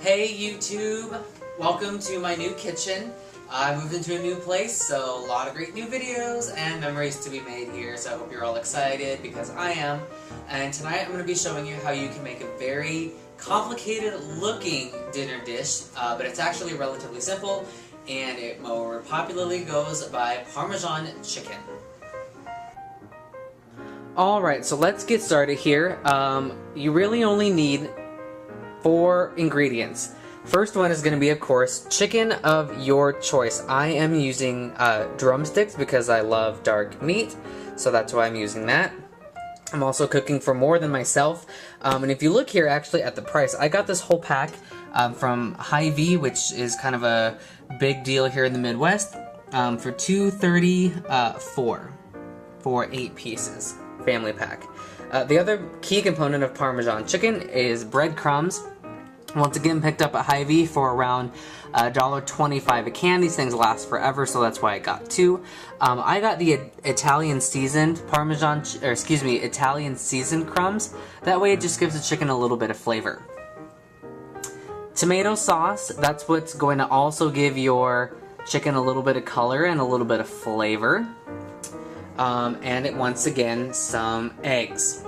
Hey YouTube! Welcome to my new kitchen. I moved into a new place, so a lot of great new videos and memories to be made here, so I hope you're all excited because I am. And tonight I'm going to be showing you how you can make a very complicated looking dinner dish, but it's actually relatively simple, and it more popularly goes by Parmesan chicken. Alright, so let's get started here. You really only need 4 ingredients. First one is going to be, of course, chicken of your choice. I am using drumsticks because I love dark meat, so that's why I'm using that. I'm also cooking for more than myself, and if you look here actually at the price, I got this whole pack from Hy-Vee, which is kind of a big deal here in the Midwest, for $2.34 for 8 pieces, family pack. The other key component of Parmesan chicken is breadcrumbs. Once again, picked up at Hy-Vee for around $1.25 a can. These things last forever, so that's why I got 2. I got the Italian seasoned Italian seasoned crumbs. That way it just gives the chicken a little bit of flavor. Tomato sauce, that's what's going to also give your chicken a little bit of color and a little bit of flavor. And once again, some eggs.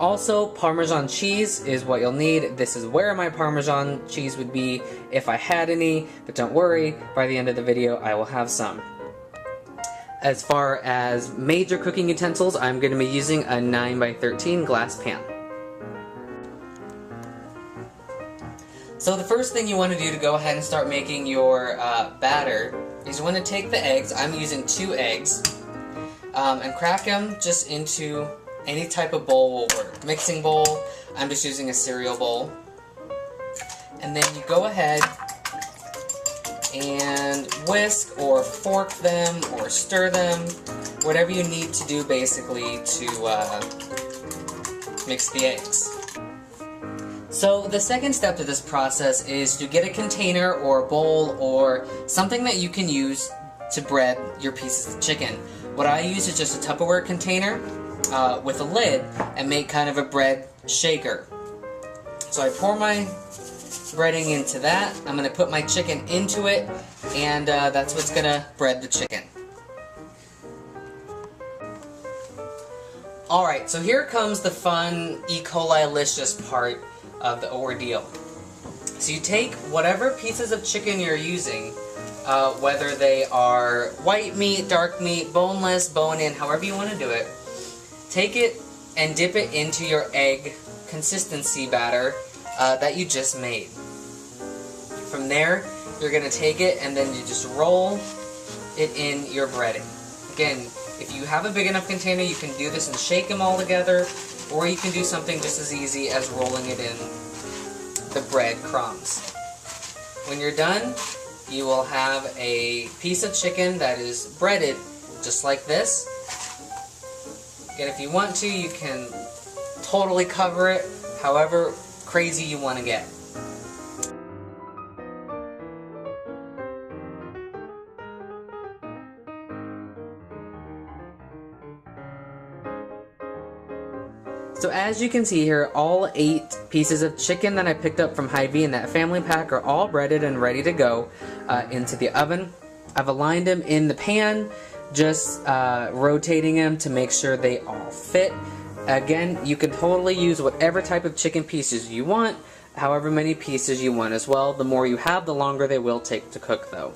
Also, Parmesan cheese is what you'll need. This is where my Parmesan cheese would be if I had any, but don't worry, by the end of the video I will have some. As far as major cooking utensils, I'm going to be using a 9x13 glass pan. So the first thing you want to do to go ahead and start making your batter is you want to take the eggs. I'm using 2 eggs, and crack them just into any type of bowl will work. Mixing bowl, I'm just using a cereal bowl. And then you go ahead and whisk or fork them or stir them, whatever you need to do basically to mix the eggs. So the second step to this process is to get a container or a bowl or something that you can use to bread your pieces of chicken. What I use is just a Tupperware container with a lid and make kind of a bread shaker. So I pour my breading into that. I'm going to put my chicken into it, and that's what's going to bread the chicken. Alright, so here comes the fun E. coli-licious part of the ordeal. So you take whatever pieces of chicken you're using, whether they are white meat, dark meat, boneless, bone-in, however you want to do it. Take it and dip it into your egg consistency batter that you just made. From there, you're going to take it and then you just roll it in your breading. Again, if you have a big enough container, you can do this and shake them all together, or you can do something just as easy as rolling it in the bread crumbs. When you're done, you will have a piece of chicken that is breaded just like this. And if you want to, you can totally cover it however crazy you want to get. So as you can see here, all 8 pieces of chicken that I picked up from Hy-Vee in that family pack are all breaded and ready to go into the oven. I've aligned them in the pan, just rotating them to make sure they all fit. Again, you can totally use whatever type of chicken pieces you want, however many pieces you want as well. The more you have, the longer they will take to cook though.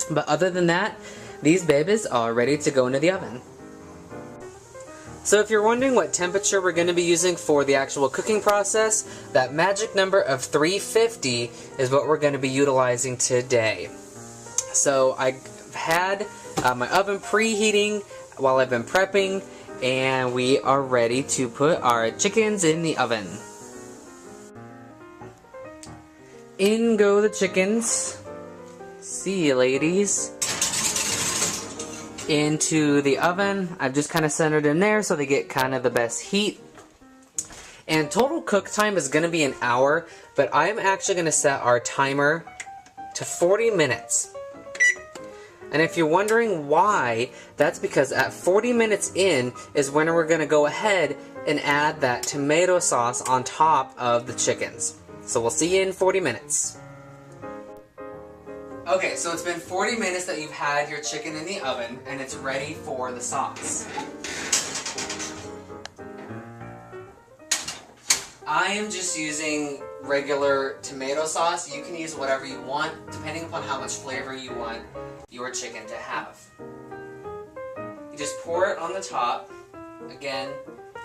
But other than that, these babies are ready to go into the oven. So if you're wondering what temperature we're going to be using for the actual cooking process, that magic number of 350 is what we're going to be utilizing today. So I've had my oven preheating while I've been prepping, and we are ready to put our chickens in the oven. In go the chickens. See you, ladies. Into the oven. I've just kind of centered in there so they get kind of the best heat. And total cook time is going to be an hour, but I'm actually going to set our timer to 40 minutes. And if you're wondering why, that's because at 40 minutes in is when we're going to go ahead and add that tomato sauce on top of the chickens. So we'll see you in 40 minutes. Okay, so it's been 40 minutes that you've had your chicken in the oven, and it's ready for the sauce. I am just using regular tomato sauce. You can use whatever you want, depending upon how much flavor you want your chicken to have. You just pour it on the top. Again,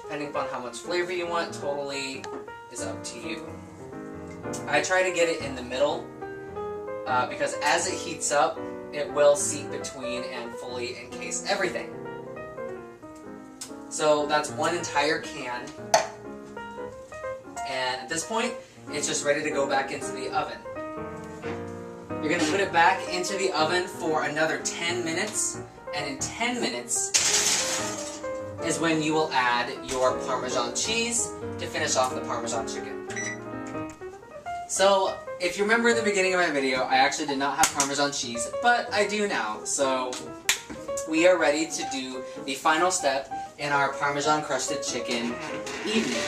depending upon how much flavor you want, totally is up to you. I try to get it in the middle, because as it heats up, it will seep between and fully encase everything. So that's one entire can. And at this point, it's just ready to go back into the oven. You're going to put it back into the oven for another 10 minutes, and in 10 minutes is when you will add your Parmesan cheese to finish off the Parmesan chicken. So, if you remember at the beginning of my video, I actually did not have Parmesan cheese, but I do now. So, we are ready to do the final step in our Parmesan Crusted Chicken evening.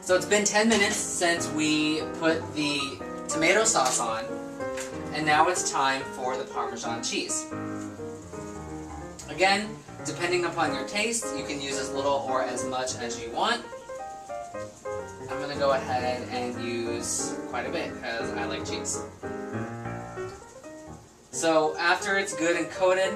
So it's been 10 minutes since we put the tomato sauce on, and now it's time for the Parmesan cheese. Again, depending upon your taste, you can use as little or as much as you want. I'm going to go ahead and use quite a bit because I like cheese. So after it's good and coated,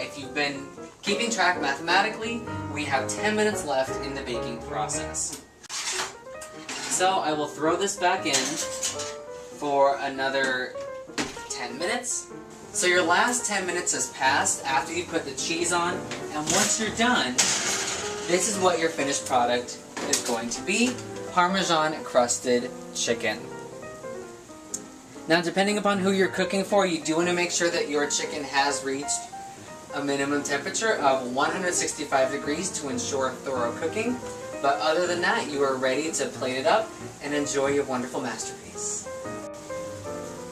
if you've been keeping track mathematically, we have 10 minutes left in the baking process. So I will throw this back in for another 10 minutes. So your last 10 minutes has passed after you put the cheese on, and once you're done, this is what your finished product is going to be: Parmesan Crusted Chicken. Now, depending upon who you're cooking for, you do want to make sure that your chicken has reached a minimum temperature of 165 degrees to ensure thorough cooking. But other than that, you are ready to plate it up and enjoy your wonderful masterpiece.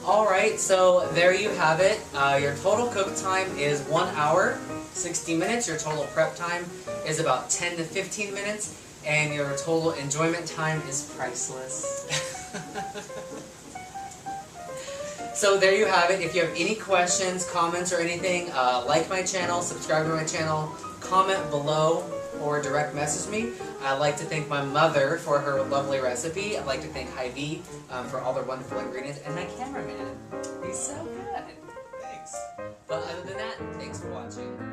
Alright, so there you have it. Your total cook time is 1 hour, 60 minutes. Your total prep time is about 10 to 15 minutes. And your total enjoyment time is priceless. So there you have it. If you have any questions, comments, or anything, like my channel, subscribe to my channel, comment below, or direct message me. I'd like to thank my mother for her lovely recipe. I'd like to thank Hy-Vee for all their wonderful ingredients, and my cameraman. He's so good. Thanks. But other than that, thanks for watching.